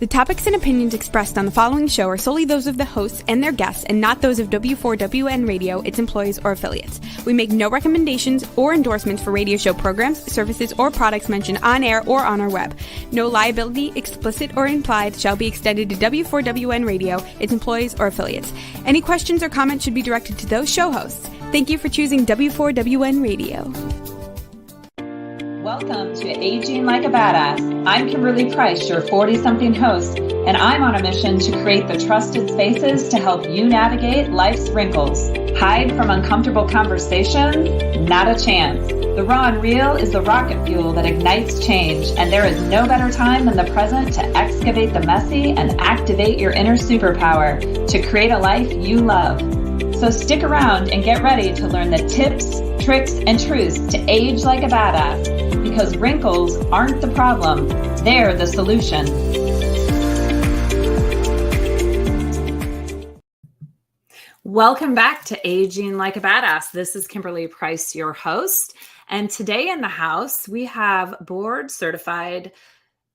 The topics and opinions expressed on the following show are solely those of the hosts and their guests and not those of W4WN Radio, its employees, or affiliates. We make no recommendations or endorsements for radio show programs, services, or products mentioned on air or on our web. No liability, explicit or implied, shall be extended to W4WN Radio, its employees, or affiliates. Any questions or comments should be directed to those show hosts. Thank you for choosing W4WN Radio. Welcome to Aging Like a Badass. I'm Kimberly Price, your 40-something host, and I'm on a mission to create the trusted spaces to help you navigate life's wrinkles. Hide from uncomfortable conversation? Not a chance. The raw and real is the rocket fuel that ignites change, and there is no better time than the present to excavate the messy and activate your inner superpower to create a life you love. So stick around and get ready to learn the tips, tricks, and truths to age like a badass, because wrinkles aren't the problem, they're the solution. Welcome back to Aging Like a Badass. This is Kimberly Price, your host. And today in the house, we have board certified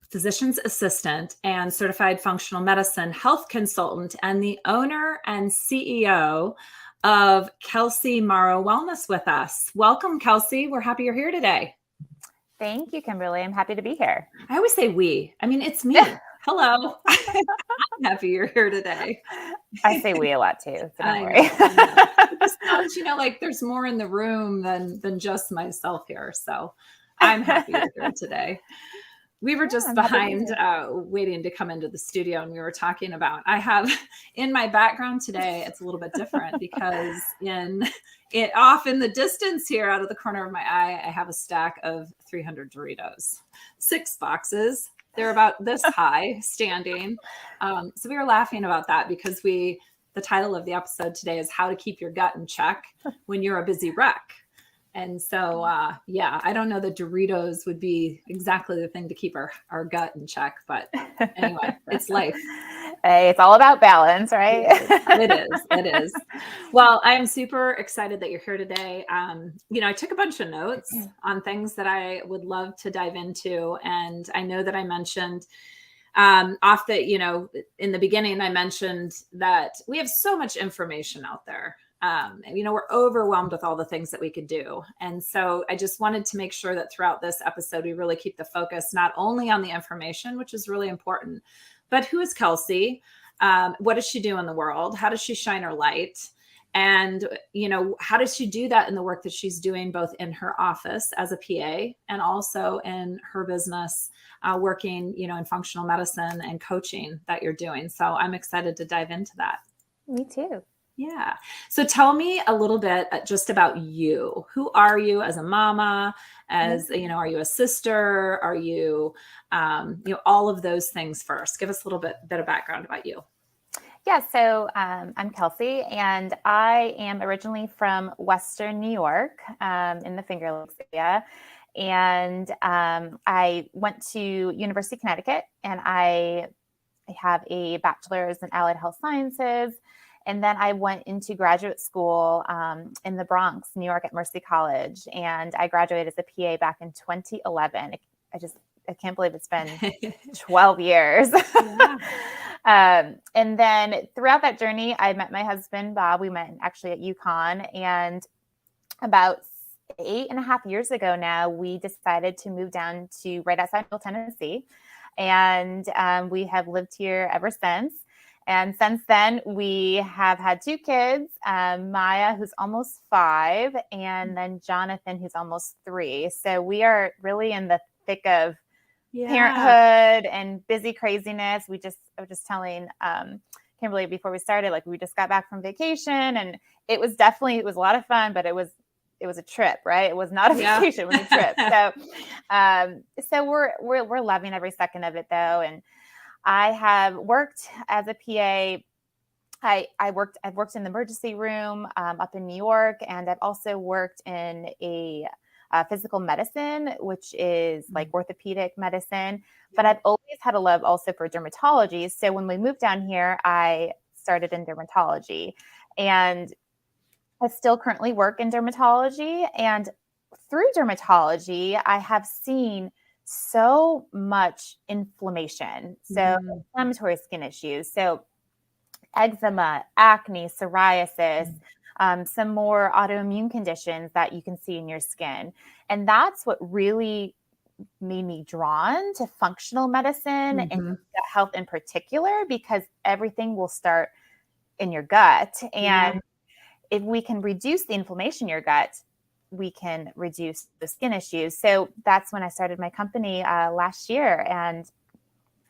physician's assistant and certified functional medicine health consultant and the owner and CEO of Kelsey Mauro Wellness with us. Welcome, Kelsey. We're happy you're here today. Thank you, Kimberly. I'm happy to be here. I always say we. I mean, it's me. Hello. I'm happy you're here today. I say we a lot too, so don't worry. It sounds, like there's more in the room than just myself here. So I'm happy you're here today. We were just behind waiting to come into the studio, and we were talking about, I have in my background today, it's a little bit different because off in the distance here out of the corner of my eye, I have a stack of 300 Doritos, 6 boxes. They're about this high standing. So we were laughing about that because the title of the episode today is How to Keep Your Gut in Check When You're a Busy Wreck. And so, I don't know that Doritos would be exactly the thing to keep our gut in check, but anyway, it's life. Hey, it's all about balance, right? It is. Well, I am super excited that you're here today. I took a bunch of notes on things that I would love to dive into. And I know that I mentioned in the beginning, I mentioned that we have so much information out there. We're overwhelmed with all the things that we could do. And so I just wanted to make sure that throughout this episode, we really keep the focus not only on the information, which is really important, but who is Kelsey? What does she do in the world? How does she shine her light? And, how does she do that in the work that she's doing, both in her office as a PA and also in her business, working, in functional medicine and coaching that you're doing. So I'm excited to dive into that. Me too. Yeah. So tell me a little bit just about you. Who are you as a mama? Are you a sister? Are you, all of those things first? Give us a little bit of background about you. Yeah. So I'm Kelsey, and I am originally from Western New York, in the Finger Lakes area. And I went to University of Connecticut, and I have a bachelor's in allied health sciences. And then I went into graduate school in the Bronx, New York, at Mercy College. And I graduated as a PA back in 2011. I can't believe it's been 12 years. Yeah. And then throughout that journney, I met my husband, Bob. We met actually at UConn. And about 8.5 years ago now, we decided to move down to right outside Middle Tennessee. And we have lived here ever since. And since then, we have had 2 kids, Maya, who's almost 5, and then Jonathan, who's almost 3. So we are really in the thick of parenthood and busy craziness. I was just telling Kimberly before we started, we just got back from vacation, and it was a lot of fun, but it was a trip, right? It was not a vacation, it was a trip. So we're loving every second of it, though. And I have worked as a PA. I've worked in the emergency room up in New York, and I've also worked in a physical medicine, which is like orthopedic medicine. But I've always had a love also for dermatology. So when we moved down here, I started in dermatology, and I still currently work in dermatology. And through dermatology, I have seen so much inflammation. So inflammatory skin issues. So eczema, acne, psoriasis, some more autoimmune conditions that you can see in your skin. And that's what really made me drawn to functional medicine and gut health in particular, because everything will start in your gut. And if we can reduce the inflammation in your gut, we can reduce the skin issues. So that's when I started my company last year, and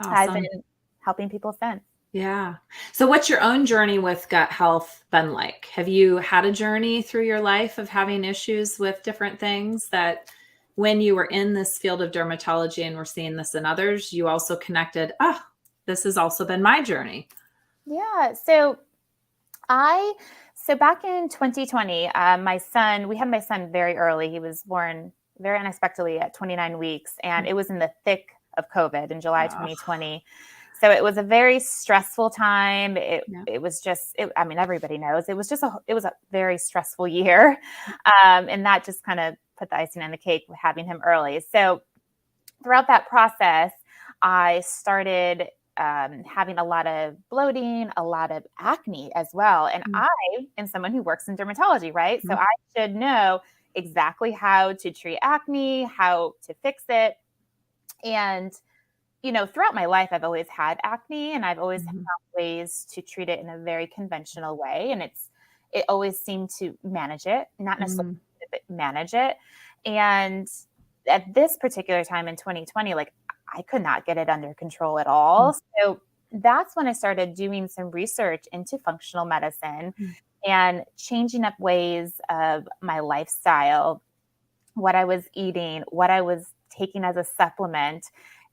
I've been helping people since. Yeah. So what's your own journey with gut health been like? Have you had a journey through your life of having issues with different things that when you were in this field of dermatology and were seeing this in others, you also connected, this has also been my journey? Yeah. So back in 2020, we had my son very early. He was born very unexpectedly at 29 weeks, and it was in the thick of COVID in July 2020. So it was a very stressful time. It was just, I mean, everybody knows it was a very stressful year. And that just kind of put the icing on the cake with having him early. So throughout that process, I started having a lot of bloating, a lot of acne as well. And I am someone who works in dermatology, right? So I should know exactly how to treat acne, how to fix it. And throughout my life, I've always had acne, and I've always found ways to treat it in a very conventional way. And it always seemed to manage it, not necessarily but manage it. And at this particular time in 2020, like I could not get it under control at all. So that's when I started doing some research into functional medicine and changing up ways of my lifestyle, what I was eating, what I was taking as a supplement.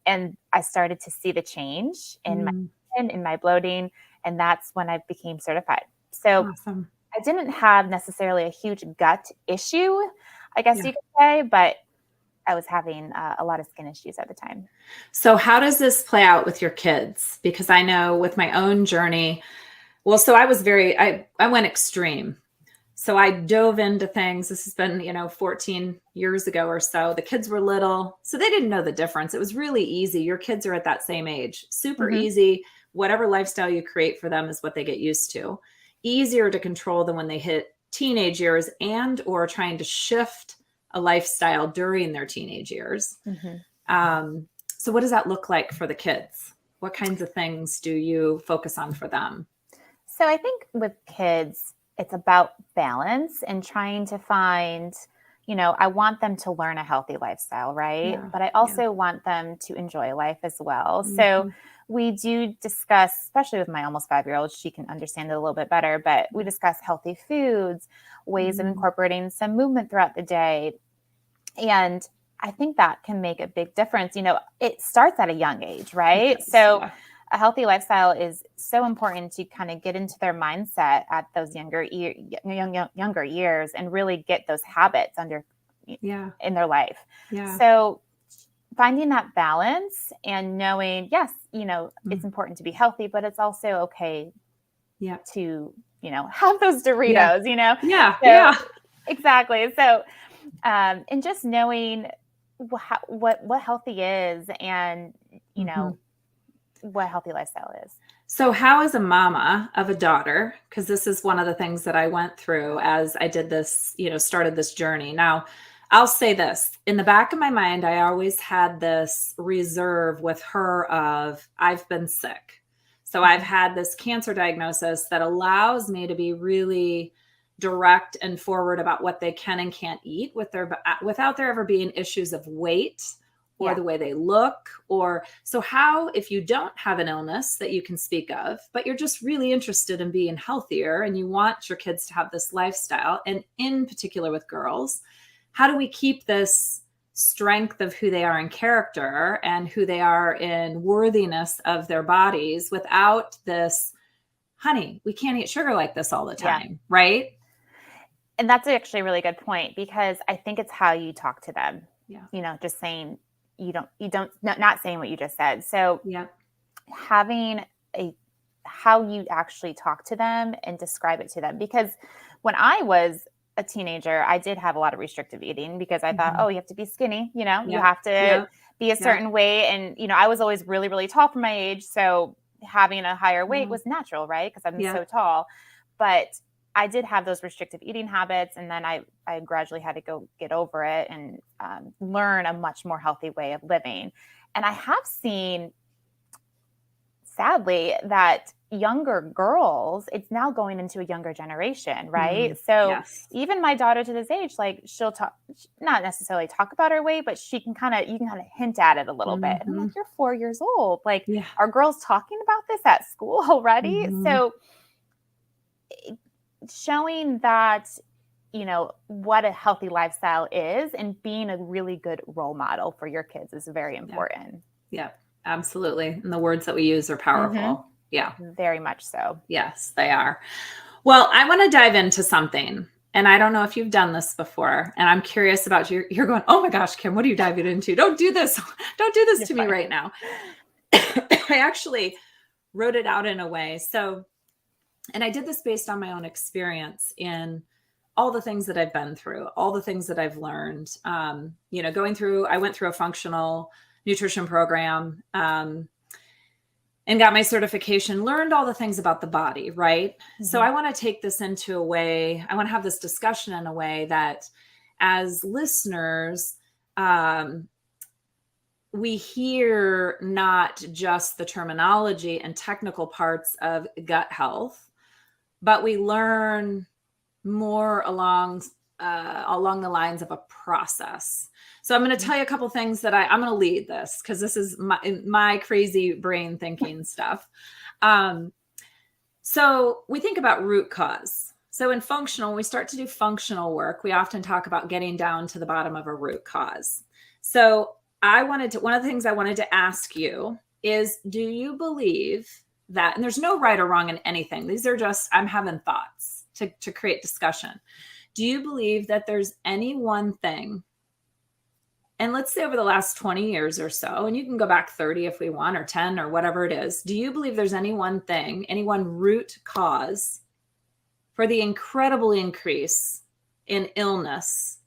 And I started to see the change in my skin, in my bloating, and that's when I became certified. So I didn't have necessarily a huge gut issue, I guess you could say, but I was having a lot of skin issues at the time. So how does this play out with your kids? Because I know with my own journey, so I was I went extreme. So I dove into things. This has been, 14 years ago or so. The kids were little, so they didn't know the difference. It was really easy. Your kids are at that same age. Super easy. Whatever lifestyle you create for them is what they get used to. Easier to control than when they hit teenage years or trying to shift a lifestyle during their teenage years. So what does that look like for the kids? What kinds of things do you focus on for them? So I think with kids, it's about balance and trying to find, I want them to learn a healthy lifestyle, right? Yeah, but I also want them to enjoy life as well. So we do discuss, especially with my almost 5-year-old, she can understand it a little bit better, but we discuss healthy foods, ways of incorporating some movement throughout the day. And I think that can make a big difference. It starts at a young age, right? A healthy lifestyle is so important to kind of get into their mindset at those younger years and really get those habits in their life. So finding that balance and knowing, yes, it's important to be healthy, but it's also okay to, have those Doritos, Exactly. So, and just knowing what healthy is and, what healthy lifestyle is. So how, as a mama of a daughter, because this is one of the things that I went through as I did this, started this journey. Now, I'll say this, in the back of my mind, I always had this reserve with her of I've been sick. So I've had this cancer diagnosis that allows me to be really direct and forward about what they can and can't eat without there ever being issues of weight or the way they look, so how, if you don't have an illness that you can speak of, but you're just really interested in being healthier and you want your kids to have this lifestyle, and in particular with girls, how do we keep this strength of who they are in character and who they are in worthiness of their bodies without this, honey, we can't eat sugar like this all the time, right? And that's actually a really good point, because I think it's how you talk to them. Just saying, not saying what you just said. So having how you actually talk to them and describe it to them, because when I was a teenager, I did have a lot of restrictive eating because I thought, you have to be skinny, you have to be a certain way. And, I was always really, really tall for my age. So having a higher weight was natural, right? Because I'm so tall. But I did have those restrictive eating habits. And then I gradually had to go get over it and learn a much more healthy way of living. And I have seen, sadly, that younger girls, it's now going into a younger generation, right? So even my daughter to this age, like she'll not necessarily talk about her weight, but you can kind of hint at it a little bit. And I'm like, you're 4 years old. Like, are girls talking about this at school already? So showing that, what a healthy lifestyle is and being a really good role model for your kids is very important. Yeah, absolutely. And the words that we use are powerful. Yeah. Very much so. Yes, they are. Well, I want to dive into something. And I don't know if you've done this before. And I'm curious about you. You're going, oh my gosh, Kim, what are you diving into? Don't do this. Don't do this to me right now. I actually wrote it out in a way. So, and I did this based on my own experience in all the things that I've been through, all the things that I've learned. I went through a functional nutrition program, and got my certification, learned all the things about the body, right? So I want to take this into a way, I want to have this discussion in a way that as listeners, we hear not just the terminology and technical parts of gut health, but we learn more along the lines of a process. So I'm going to tell you a couple things that I'm going to lead this because this is my crazy brain thinking stuff. So we think about root cause. So in functional, when we start to do functional work, we often talk about getting down to the bottom of a root cause. So one of the things I wanted to ask you is, do you believe that, and there's no right or wrong in anything. These are just, I'm having thoughts to create discussion. Do you believe that there's any one thing, and let's say over the last 20 years or so, and you can go back 30 if we want, or 10 or whatever it is, do you believe there's any one thing, any one root cause for the incredible increase in illness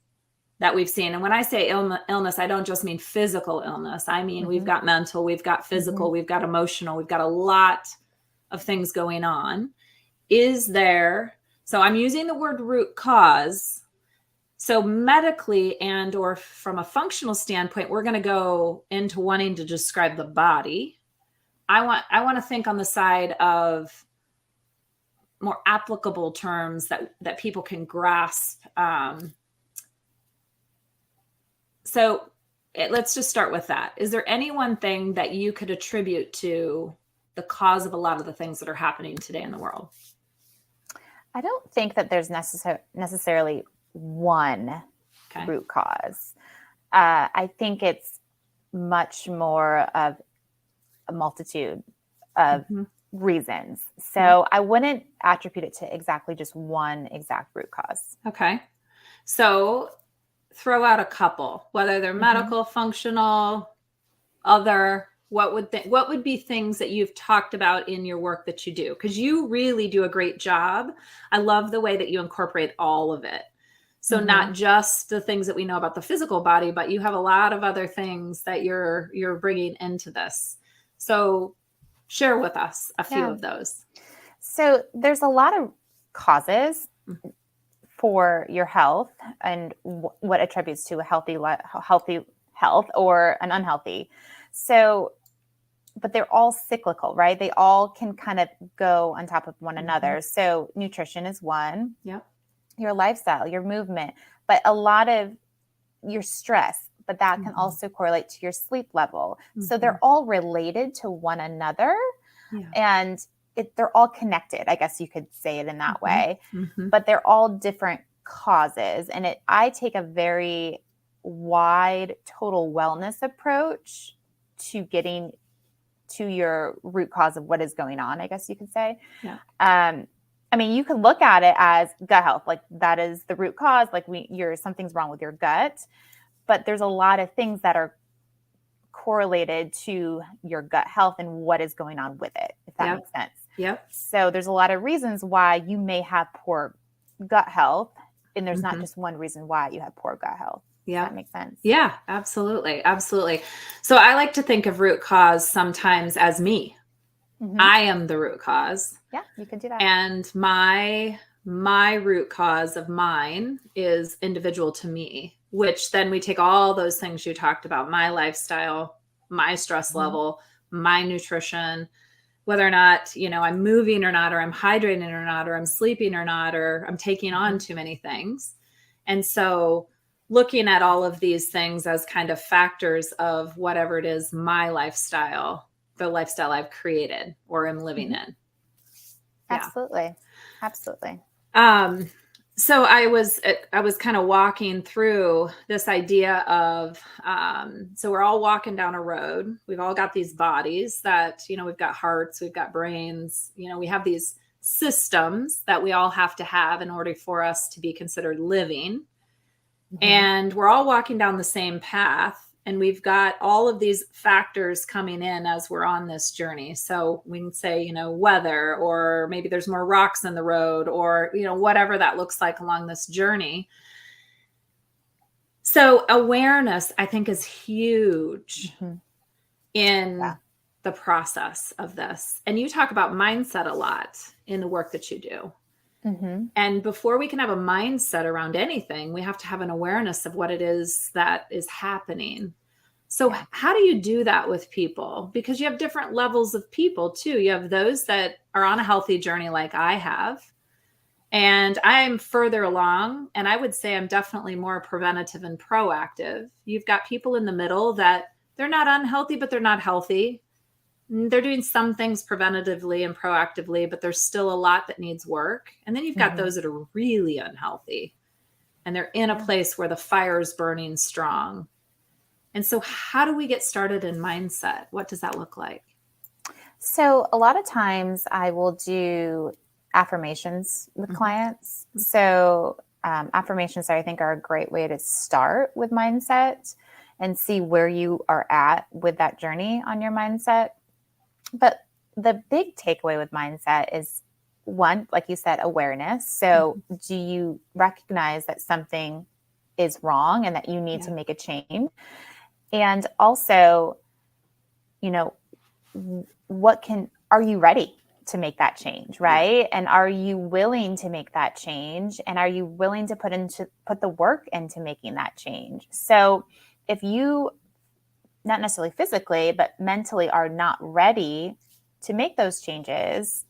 that we've seen? And when I say illness, I don't just mean physical illness. I mean, we've got mental, we've got physical, we've got emotional, we've got a lot of things going on. So I'm using the word root cause. So medically and or from a functional standpoint, we're going to go into wanting to describe the body. I want to think on the side of more applicable terms that people can grasp. Let's just start with that. Is there any one thing that you could attribute to the cause of a lot of the things that are happening today in the world? I don't think that there's necessarily one root cause. I think it's much more of a multitude of reasons. So I wouldn't attribute it to exactly just one exact root cause. Okay. So throw out a couple, whether they're medical, functional, other. What would be things that you've talked about in your work that you do? Because you really do a great job. I love the way that you incorporate all of it. So not just the things that we know about the physical body, but you have a lot of other things that you're bringing into this. So share with us a few of those. So there's a lot of causes for your health and what attributes to a healthy health or an unhealthy. So, but they're all cyclical, right? They all can kind of go on top of one another. So nutrition is one. Yep. Your lifestyle, your movement, but a lot of your stress, but that can also correlate to your sleep level. So they're all related to one another and they're all connected. I guess you could say it in that way, but they're all different causes. And I take a very wide total wellness approach to getting to your root cause of what is going on, I guess you could say. Yeah. I mean, you can look at it as gut health, like that is the root cause, like something's wrong with your gut, but there's a lot of things that are correlated to your gut health and what is going on with it, if that makes sense. Yep. So there's a lot of reasons why you may have poor gut health, and there's not just one reason why you have poor gut health. Yeah. That makes sense. Yeah, absolutely. Absolutely. So I like to think of root cause sometimes as me. I am the root cause. Yeah, you could do that. And my root cause of mine is individual to me, which then we take all those things you talked about, my lifestyle, my stress level, my nutrition, whether or not, I'm moving or not, or I'm hydrating or not, or I'm sleeping or not, or I'm taking on too many things. And so looking at all of these things as kind of factors of whatever it is, my lifestyle, the lifestyle I've created or am living in. Yeah. Absolutely. So I was kind of walking through this idea of, so we're all walking down a road. We've all got these bodies that, we've got hearts, we've got brains, we have these systems that we all have to have in order for us to be considered living. And we're all walking down the same path. And we've got all of these factors coming in as we're on this journey. So we can say, weather, or maybe there's more rocks in the road, or, whatever that looks like along this journey. So awareness, I think, is huge in the process of this. And you talk about mindset a lot in the work that you do. And before we can have a mindset around anything, we have to have an awareness of what it is that is happening. So how do you do that with people? Because you have different levels of people too. You have those that are on a healthy journey like I have, and I'm further along. And I would say I'm definitely more preventative and proactive. You've got people in the middle that they're not unhealthy, but they're not healthy. They're doing some things preventatively and proactively, but there's still a lot that needs work. And then you've got those that are really unhealthy, and they're in a place where the fire is burning strong. And so how do we get started in mindset? What does that look like? So a lot of times I will do affirmations with clients. So affirmations, I think, are a great way to start with mindset and see where you are at with that journey on your mindset. But the big takeaway with mindset is, one, like you said, awareness. So do you recognize that something is wrong and that you need to make a change? And also, are you ready to make that change, right? And are you willing to make that change? And are you willing to put the work into making that change? So if you, not necessarily physically, but mentally are not ready to make those changes,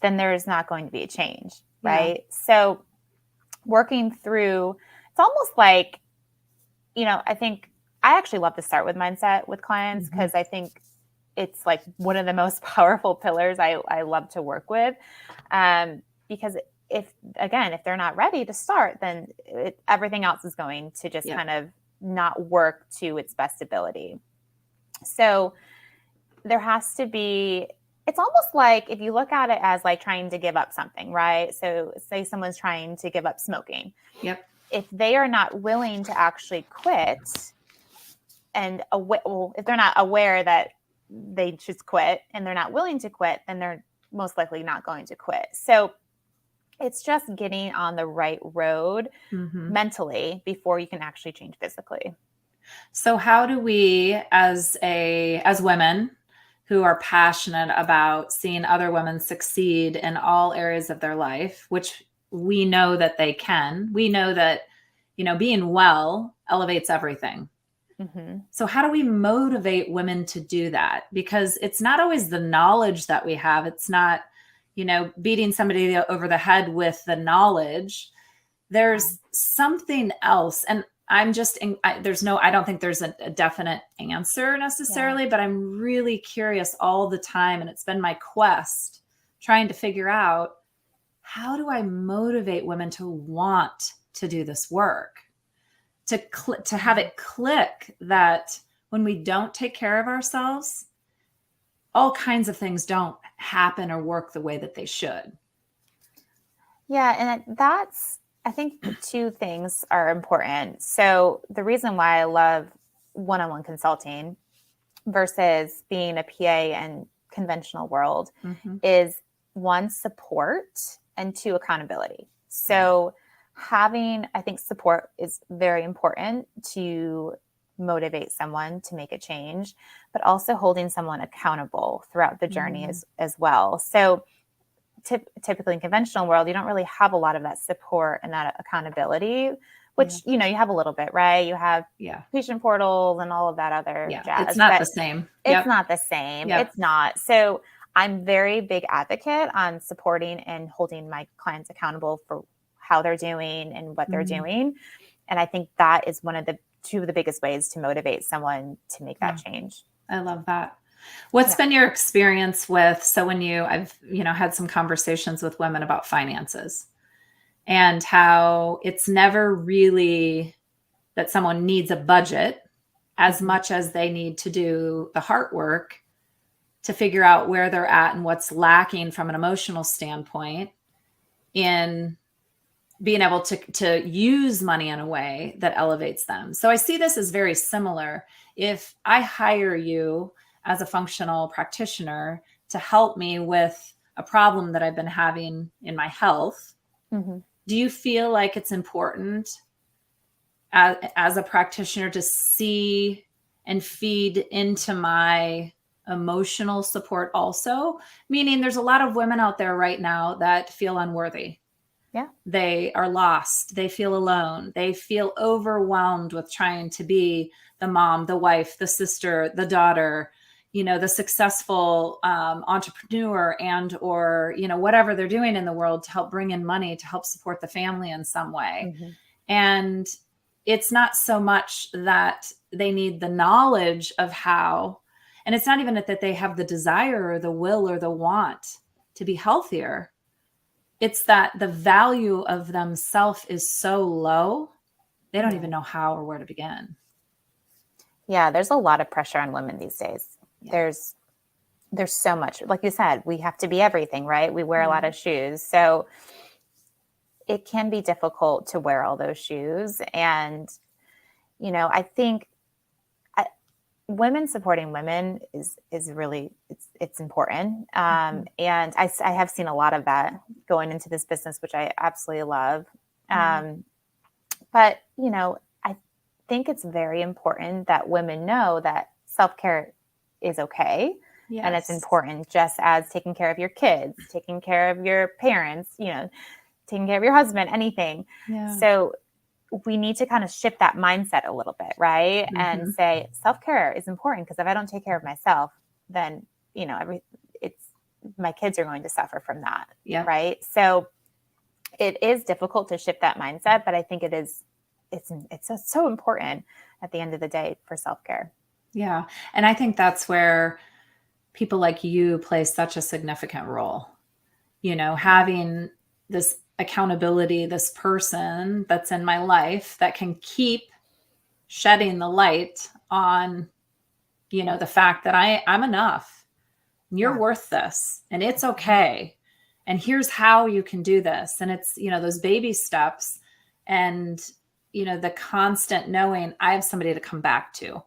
then there's not going to be a change, right? So working through, it's almost like, I think I actually love to start with mindset with clients because I think it's like one of the most powerful pillars I love to work with. Because if they're not ready to start, then everything else is going to just kind of not work to its best ability. So there has to be, it's almost like if you look at it as like trying to give up something, right? So say someone's trying to give up smoking. If they are not willing to actually quit, and if they're not aware that they should quit and they're not willing to quit, then they're most likely not going to quit. So it's just getting on the right road mentally before you can actually change physically. So how do we, as women who are passionate about seeing other women succeed in all areas of their life, which we know that they can, we know that, being well elevates everything. So how do we motivate women to do that? Because it's not always the knowledge that we have. It's not, beating somebody over the head with the knowledge. There's something else. And I don't think there's a definite answer necessarily, but I'm really curious all the time. And it's been my quest trying to figure out, how do I motivate women to want to do this work? To have it click that when we don't take care of ourselves, all kinds of things don't happen or work the way that they should. Yeah. And I think the two things are important. So the reason why I love one-on-one consulting versus being a PA in conventional world is, one, support, and two, accountability. So I think support is very important to motivate someone to make a change, but also holding someone accountable throughout the journey as well. So typically in conventional world, you don't really have a lot of that support and that accountability, which, you have a little bit, right? You have patient portals and all of that other jazz. It's not the same. It's not the same. It's not. So I'm very big advocate on supporting and holding my clients accountable for how they're doing and what they're doing. And I think that is two of the biggest ways to motivate someone to make that change. I love that. What's been your experience with, so when I've had some conversations with women about finances and how it's never really that someone needs a budget as much as they need to do the heart work to figure out where they're at and what's lacking from an emotional standpoint in being able to use money in a way that elevates them. So I see this as very similar. If I hire you as a functional practitioner to help me with a problem that I've been having in my health, do you feel like it's important as a practitioner to see and feed into my emotional support also? Meaning there's a lot of women out there right now that feel unworthy. Yeah. They are lost. They feel alone. They feel overwhelmed with trying to be the mom, the wife, the sister, the daughter, the successful entrepreneur or whatever they're doing in the world to help bring in money, to help support the family in some way. And it's not so much that they need the knowledge of how, and it's not even that they have the desire or the will or the want to be healthier. It's that the value of themselves is so low, they don't even know how or where to begin. Yeah, there's a lot of pressure on women these days. There's so much, like you said, we have to be everything, right? We wear a lot of shoes. So it can be difficult to wear all those shoes. And, I think women supporting women is really, it's important. And I have seen a lot of that going into this business, which I absolutely love. But, I think it's very important that women know that self-care is okay. Yes. And it's important, just as taking care of your kids, taking care of your parents, taking care of your husband, anything. Yeah. So we need to kind of shift that mindset a little bit, right? And say self-care is important, because if I don't take care of myself, then, my kids are going to suffer from that. Yeah. Right. So it is difficult to shift that mindset, but I think it's so important at the end of the day for self-care. Yeah. And I think that's where people like you play such a significant role, having this accountability, this person that's in my life that can keep shedding the light on, the fact that I'm enough. You're worth this, and it's okay. And here's how you can do this. And it's, those baby steps and, the constant knowing I have somebody to come back to.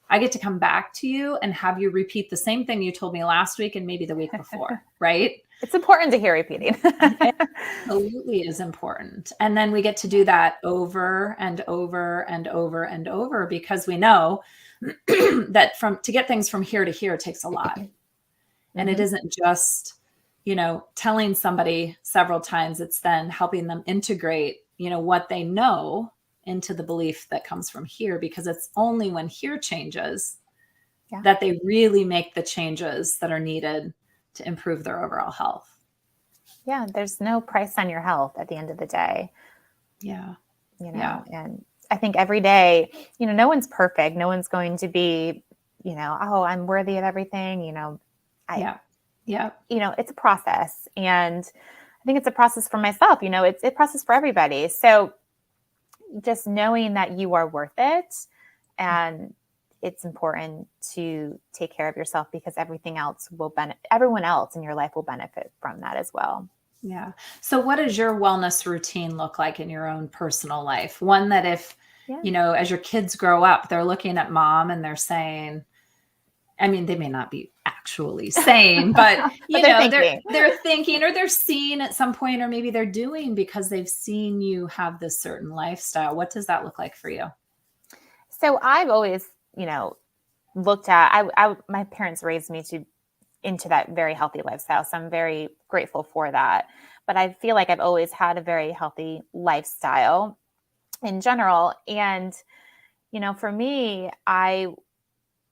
I get to come back to you and have you repeat the same thing you told me last week and maybe the week before, right? It's important to hear repeating. It absolutely is important. And then we get to do that over and over and over and over, because we know that to get things from here to here takes a lot. And it isn't just, telling somebody several times. It's then helping them integrate, what they know into the belief that comes from here, because it's only when here changes that they really make the changes that are needed to improve their overall health. Yeah. There's no price on your health at the end of the day. Yeah. And I think every day, no one's perfect. No one's going to be, oh, I'm worthy of everything. It's a process. And I think it's a process for myself, it's a process for everybody. So just knowing that you are worth it, and it's important to take care of yourself, because everyone else in your life will benefit from that as well. Yeah. So what does your wellness routine look like in your own personal life? One that if, as your kids grow up, they're looking at mom and they're saying, they may not be actually saying, but But they're they're thinking, or they're seeing at some point, or maybe they're doing because they've seen you have this certain lifestyle. What does that look like for you? So I've always, looked at, my parents raised me into that very healthy lifestyle. So I'm very grateful for that. But I feel like I've always had a very healthy lifestyle in general. And, for me,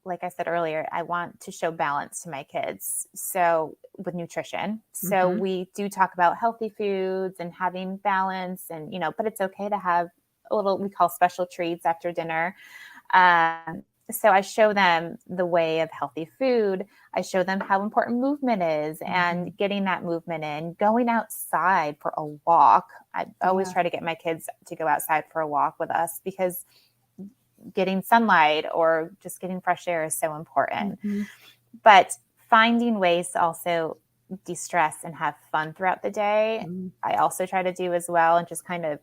like I said earlier, I want to show balance to my kids. So with nutrition. So we do talk about healthy foods and having balance and, but it's okay to have a little, we call special treats after dinner. So I show them the way of healthy food. I show them how important movement is and getting that movement in, going outside for a walk. I always try to get my kids to go outside for a walk with us because getting sunlight or just getting fresh air is so important. But finding ways to also de-stress and have fun throughout the day, I also try to do as well, and just kind of,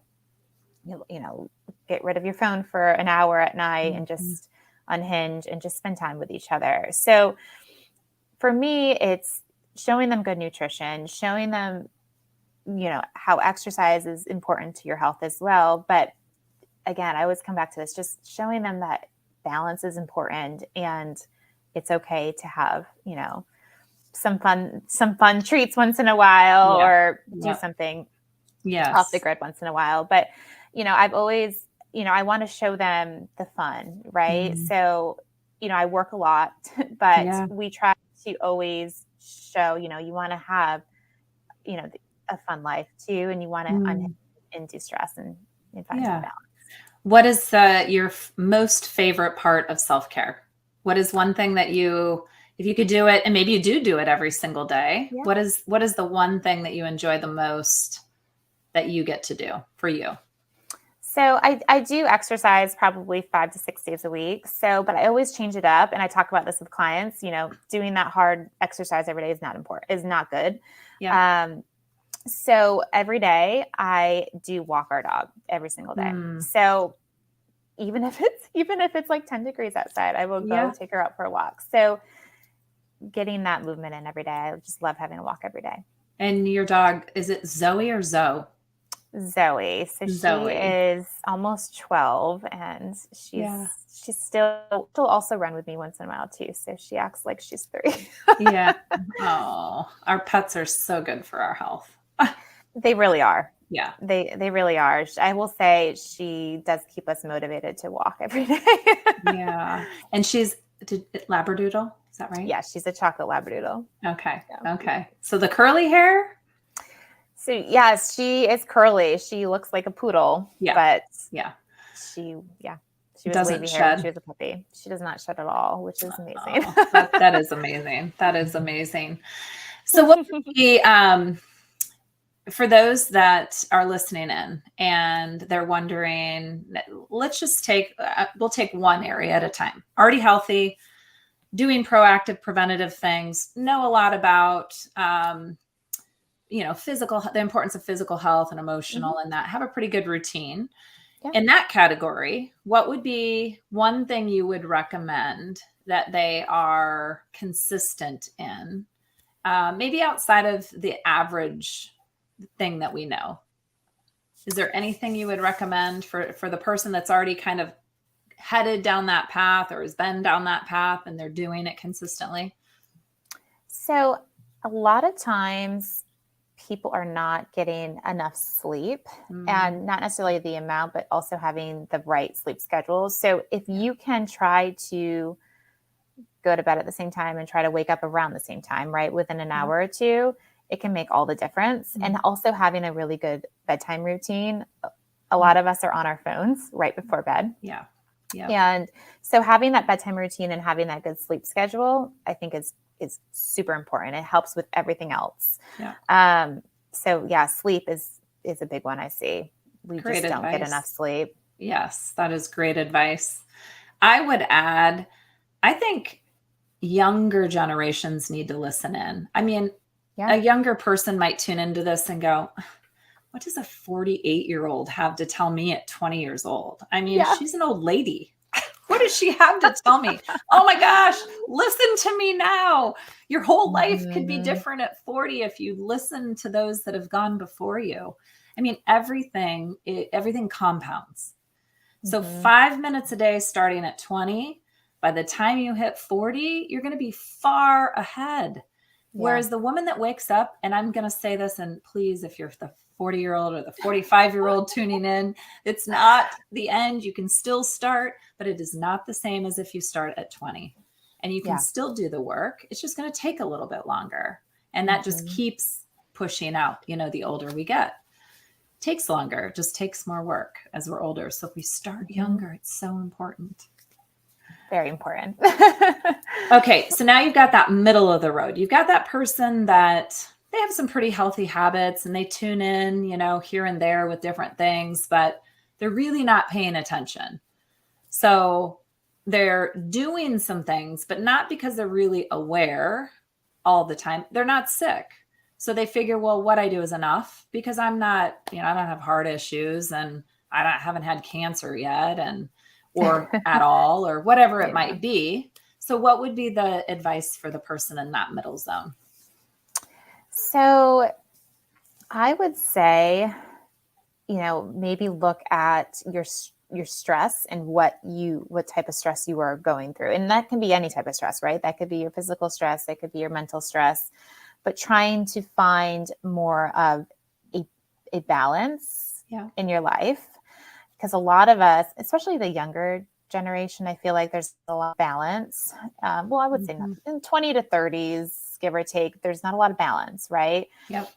get rid of your phone for an hour at night and just unhinge and just spend time with each other. So for me, it's showing them good nutrition, showing them, how exercise is important to your health as well. But again, I always come back to this, just showing them that balance is important and it's okay to have, some fun treats once in a while or do something off the grid once in a while. But, I've always, I want to show them the fun, right? So, I work a lot, but we try to always show, you want to have, a fun life too. And you want to unhinge and de-stress and find some balance. What is your most favorite part of self-care? What is one thing that if you could do it, and maybe you do it every single day, what is the one thing that you enjoy the most that you get to do for you? So I do exercise probably 5 to 6 days a week. So, but I always change it up. And I talk about this with clients, doing that hard exercise every day is not good. Yeah. So every day I do walk our dog every single day. So even if it's like 10 degrees outside, I will go take her out for a walk. So getting that movement in every day. I just love having a walk every day. And your dog, is it Zoe or Zoe? Zoe. So Zoe. She is almost 12 and she's still also run with me once in a while too. So she acts like she's 3. Oh, our pets are so good for our health. They really are. Yeah. They really are. I will say she does keep us motivated to walk every day. And she's Labradoodle. Is that right? Yeah. She's a chocolate Labradoodle. Okay. Yeah. Okay. So the curly hair? So yes, she is curly. She looks like a poodle. Yeah. But she was doesn't wavy shed. hair when she was a puppy. She does not shed at all, which is amazing. That is amazing. That is amazing. So what would be, for those that are listening in and they're wondering, let's just we'll take one area at a time. Already healthy, doing proactive preventative things, know a lot about, the importance of physical health and emotional and that, have a pretty good routine. Yeah. In that category, what would be one thing you would recommend that they are consistent in? Maybe outside of the average thing that we know. Is there anything you would recommend for the person that's already kind of headed down that path or has been down that path and they're doing it consistently? So a lot of times people are not getting enough sleep and not necessarily the amount, but also having the right sleep schedule. So if you can try to go to bed at the same time and try to wake up around the same time, right, within an hour or two, it can make all the difference. And also having a really good bedtime routine. A lot of us are on our phones right before bed. Yeah. And so having that bedtime routine and having that good sleep schedule, I think is super important. It helps with everything else. Sleep is a big one. I see. We just don't get enough sleep. Yes, that is great advice. I would add, I think younger generations need to listen in. I mean, a younger person might tune into this and go, what does a 48-year-old have to tell me at 20 years old? I mean, she's an old lady. What does she have to tell me? Oh my gosh, listen to me now. Your whole life could be different at 40 if you listen to those that have gone before you. I mean, everything compounds. So 5 minutes a day starting at 20, by the time you hit 40, you're going to be far ahead. Whereas the woman that wakes up, and I'm going to say this, and please, if you're the 40-year-old or the 45-year-old tuning in, it's not the end. You can still start, but it is not the same as if you start at 20. And you can still do the work. It's just going to take a little bit longer. And that just keeps pushing out, the older we get. Takes longer, just takes more work as we're older. So if we start younger, it's so important. Very important. Okay. So now you've got that middle of the road. You've got that person that they have some pretty healthy habits and they tune in, here and there with different things, but they're really not paying attention. So they're doing some things, but not because they're really aware all the time. They're not sick. So they figure, well, what I do is enough because I'm not, I don't have heart issues and haven't had cancer yet or at all, or whatever it might be. So what would be the advice for the person in that middle zone? So I would say, maybe look at your stress and what type of stress you are going through. And that can be any type of stress, right? That could be your physical stress. That could be your mental stress, but trying to find more of a balance in your life. Because a lot of us, especially the younger generation, I feel like there's a lot of balance. I would say in 20 to 30s, give or take, there's not a lot of balance, right? Yep.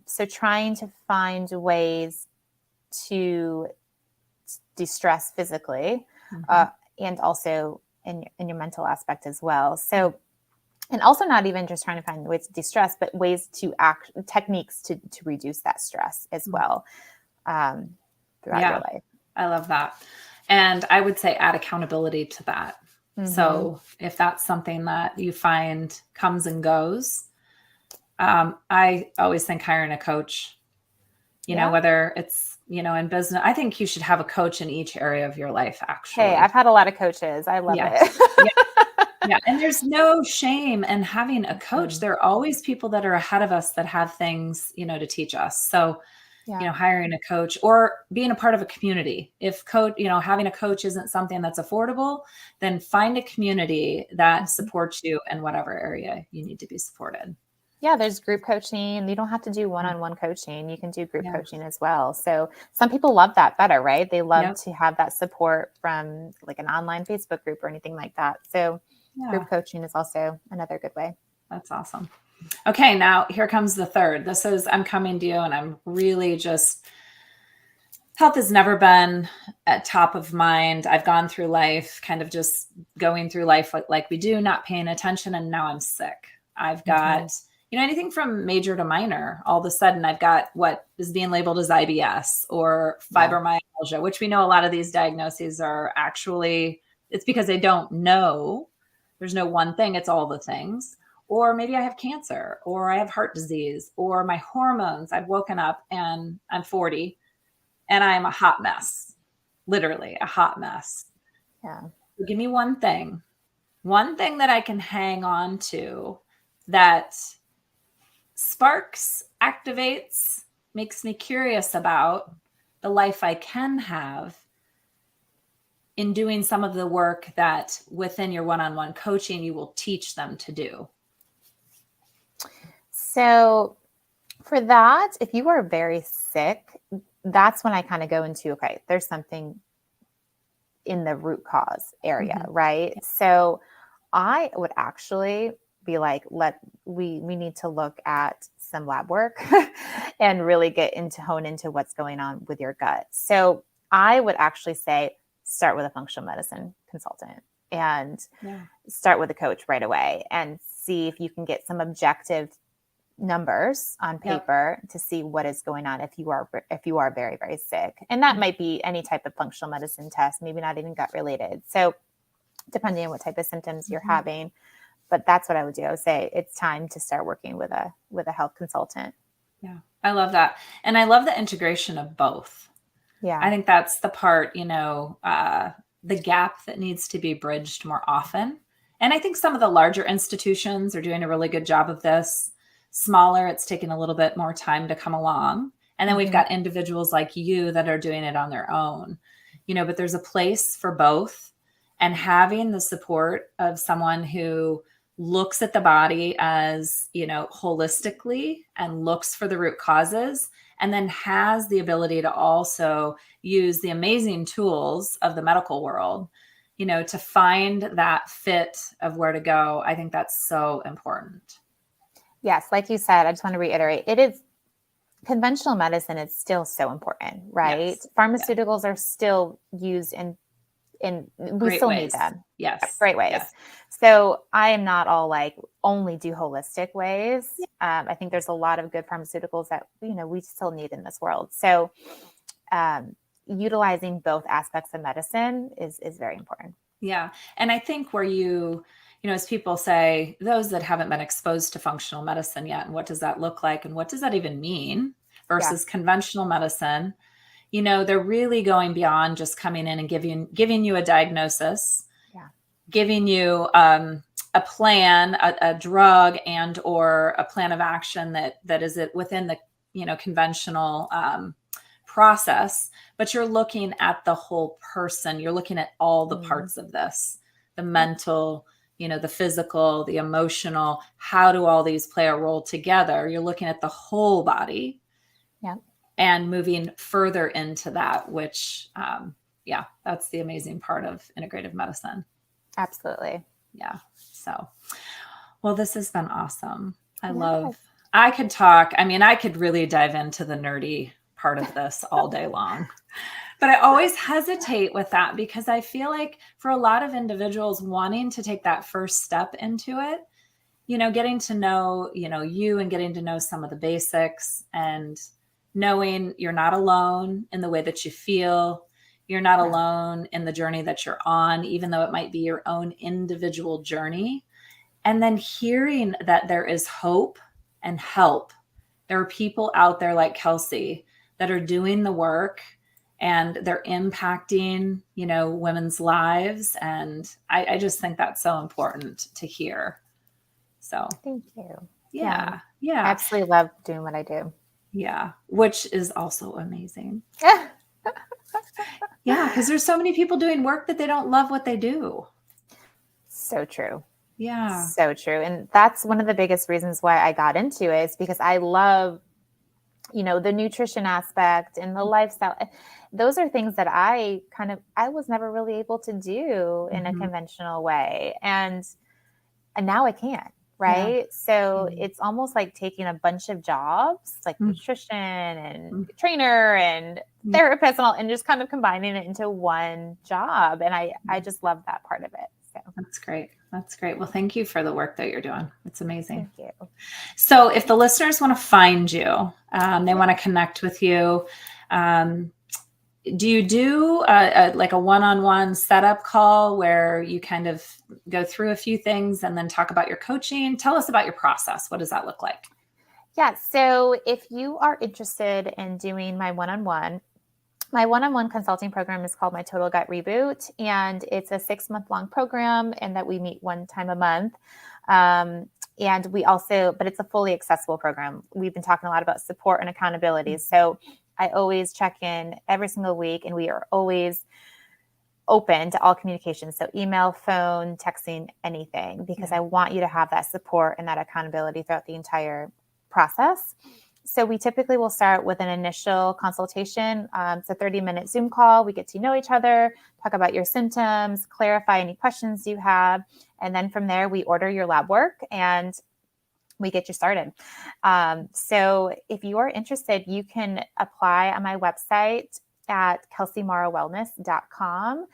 So trying to find ways to de-stress physically, and also in your mental aspect as well. So, and also not even just trying to find ways to de-stress, but ways to techniques to reduce that stress as well throughout your life. I love that. And I would say add accountability to that. So if that's something that you find comes and goes, I always think hiring a coach, whether it's, in business, I think you should have a coach in each area of your life, actually. Hey, I've had a lot of coaches. I love it. Yeah. And there's no shame in having a coach. There are always people that are ahead of us that have things, to teach us. So, hiring a coach or being a part of a community. If having a coach isn't something that's affordable, then find a community that supports you in whatever area you need to be supported. Yeah, there's group coaching. You don't have to do one-on-one coaching. You can do group coaching as well. So some people love that better, right? They love to have that support from like an online Facebook group or anything like that. So group coaching is also another good way. That's awesome. Okay, now here comes the third. This is, I'm coming to you and I'm really health has never been at top of mind. I've gone through life, kind of just going through life like we do, not paying attention. And now I'm sick. I've got, anything from major to minor. All of a sudden I've got what is being labeled as IBS or fibromyalgia, which we know a lot of these diagnoses are actually, it's because they don't know. There's no one thing. It's all the things. Or maybe I have cancer, or I have heart disease, or my hormones. I've woken up and I'm 40 and I'm a hot mess, literally a hot mess. Yeah. So give me one thing that I can hang on to that sparks, activates, makes me curious about the life I can have in doing some of the work that within your one-on-one coaching, you will teach them to do. So for that, if you are very sick, that's when I kind of go into, okay, there's something in the root cause area, right? So I would actually be like, we need to look at some lab work and really hone into what's going on with your gut. So I would actually say, start with a functional medicine consultant and start with a coach right away and see if you can get some objective numbers on paper to see what is going on if you are very, very sick. And that might be any type of functional medicine test, maybe not even gut related. So depending on what type of symptoms you're having, but that's what I would do. I would say it's time to start working with a health consultant. Yeah. I love that. And I love the integration of both. Yeah. I think that's the part, the gap that needs to be bridged more often. And I think some of the larger institutions are doing a really good job of this. Smaller, it's taken a little bit more time to come along. And then we've got individuals like you that are doing it on their own, but there's a place for both. And having the support of someone who looks at the body as, holistically and looks for the root causes, and then has the ability to also use the amazing tools of the medical world, to find that fit of where to go. I think that's so important. Yes. Like you said, I just want to reiterate, it is conventional medicine is still so important, right? Yes. Pharmaceuticals are still used in we Great still ways. need them. Yes. Great ways. Yes. So I am not all like only do holistic ways. I think there's a lot of good pharmaceuticals that, we still need in this world. So utilizing both aspects of medicine is very important. Yeah. And I think where as people say, those that haven't been exposed to functional medicine yet, and what does that look like? And what does that even mean versus conventional medicine? They're really going beyond just coming in and giving you a diagnosis, giving you a plan, a drug, and or a plan of action that is within the conventional process. But you're looking at the whole person. You're looking at all the parts of this, the mental, the physical, the emotional. How do all these play a role together? You're looking at the whole body. Yeah. And moving further into that, which, that's the amazing part of integrative medicine. Absolutely. Yeah. So, well, this has been awesome. I could talk. I mean, I could really dive into the nerdy part of this all day long, but I always hesitate with that because I feel like for a lot of individuals wanting to take that first step into it, getting to know, you and getting to know some of the basics and knowing you're not alone in the way that you feel. You're not alone in the journey that you're on, even though it might be your own individual journey. And then hearing that there is hope and help. There are people out there like Kelsey that are doing the work and they're impacting, women's lives. And I just think that's so important to hear. So thank you. Yeah. I absolutely love doing what I do. Yeah. Which is also amazing. Yeah. Because there's so many people doing work that they don't love what they do. So true. Yeah. So true. And that's one of the biggest reasons why I got into it is because I love, the nutrition aspect and the lifestyle. Those are things that I was never really able to do in a conventional way. And now I can. Right. Yeah. So it's almost like taking a bunch of jobs like nutrition and trainer and therapist and just kind of combining it into one job. And I just love that part of it. So that's great. That's great. Well, thank you for the work that you're doing. It's amazing. Thank you. So if the listeners want to find you, they want to connect with you, do you do like a one-on-one setup call where you kind of go through a few things and then talk about your coaching? Tell us about your process. What does that look like? Yeah. So if you are interested in doing my one-on-one consulting program is called my Total Gut Reboot. And it's a 6-month-long program and that we meet one time a month. And we also, but it's a fully accessible program. We've been talking a lot about support and accountability. So I always check in every single week and we are always open to all communication. So email, phone, texting, anything, because I want you to have that support and that accountability throughout the entire process. So we typically will start with an initial consultation. It's a 30-minute Zoom call. We get to know each other, talk about your symptoms, clarify any questions you have. And then from there, we order your lab work and we get you started. So if you are interested, you can apply on my website at KelseyMauroWellness.com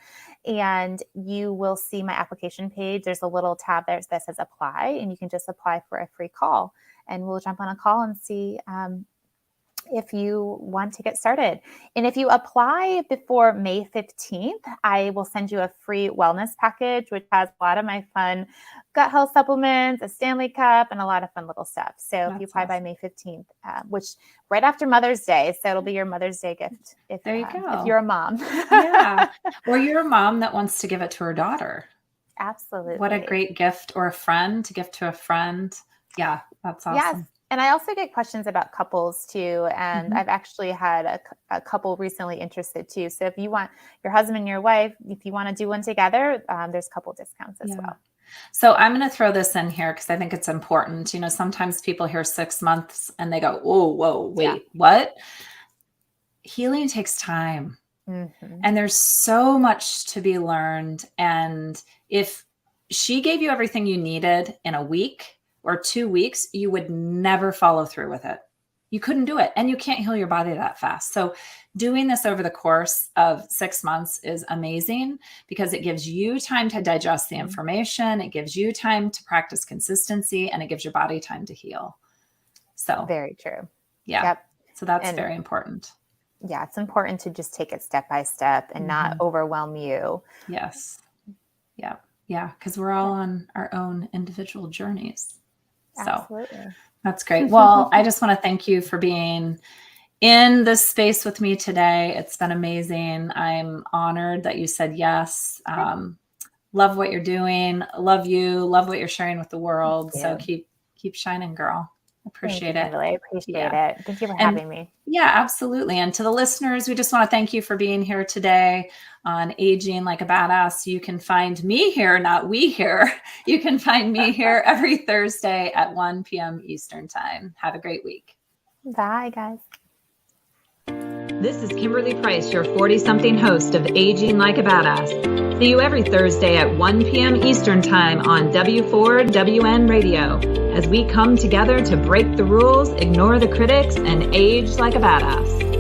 and you will see my application page. There's a little tab there that says apply and you can just apply for a free call and we'll jump on a call and see if you want to get started. And if you apply before May 15th, I will send you a free wellness package, which has a lot of my fun gut health supplements, a Stanley Cup, and a lot of fun little stuff. So if you apply by May 15th, which right after Mother's Day, so it'll be your Mother's Day gift if you're a mom. Yeah. Or you're a mom that wants to give it to her daughter. Absolutely. What a great gift, or a friend to give to a friend. Yeah, that's awesome. Yes. And I also get questions about couples too. And I've actually had a couple recently interested too. So if you want your husband and your wife, if you want to do one together, there's couple discounts as well. So I'm going to throw this in here because I think it's important. You know, sometimes people hear 6 months and they go, whoa, wait, what? Healing takes time. And there's so much to be learned. And if she gave you everything you needed in a week or 2 weeks, you would never follow through with it. You couldn't do it. And you can't heal your body that fast. So doing this over the course of 6 months is amazing because it gives you time to digest the information. It gives you time to practice consistency, and it gives your body time to heal. So very true. Yeah. Yep. So that's very important. Yeah. It's important to just take it step by step and not overwhelm you. Yes. Yeah. Yeah. Because we're all on our own individual journeys. Absolutely. So that's great. Well, I just want to thank you for being in this space with me today. It's been amazing. I'm honored that you said yes. Love what you're doing. Love you. Love what you're sharing with the world. So keep shining, girl. Appreciate it. I appreciate it. Thank you for having me. Yeah, absolutely. And to the listeners, we just want to thank you for being here today on Aging Like a Badass. You can find me here, not we here. You can find me here every Thursday at 1 p.m. Eastern Time. Have a great week. Bye, guys. This is Kimberly Price, your 40-something host of Aging Like a Badass. See you every Thursday at 1 p.m. Eastern Time on W4WN Radio, as we come together to break the rules, ignore the critics, and age like a badass.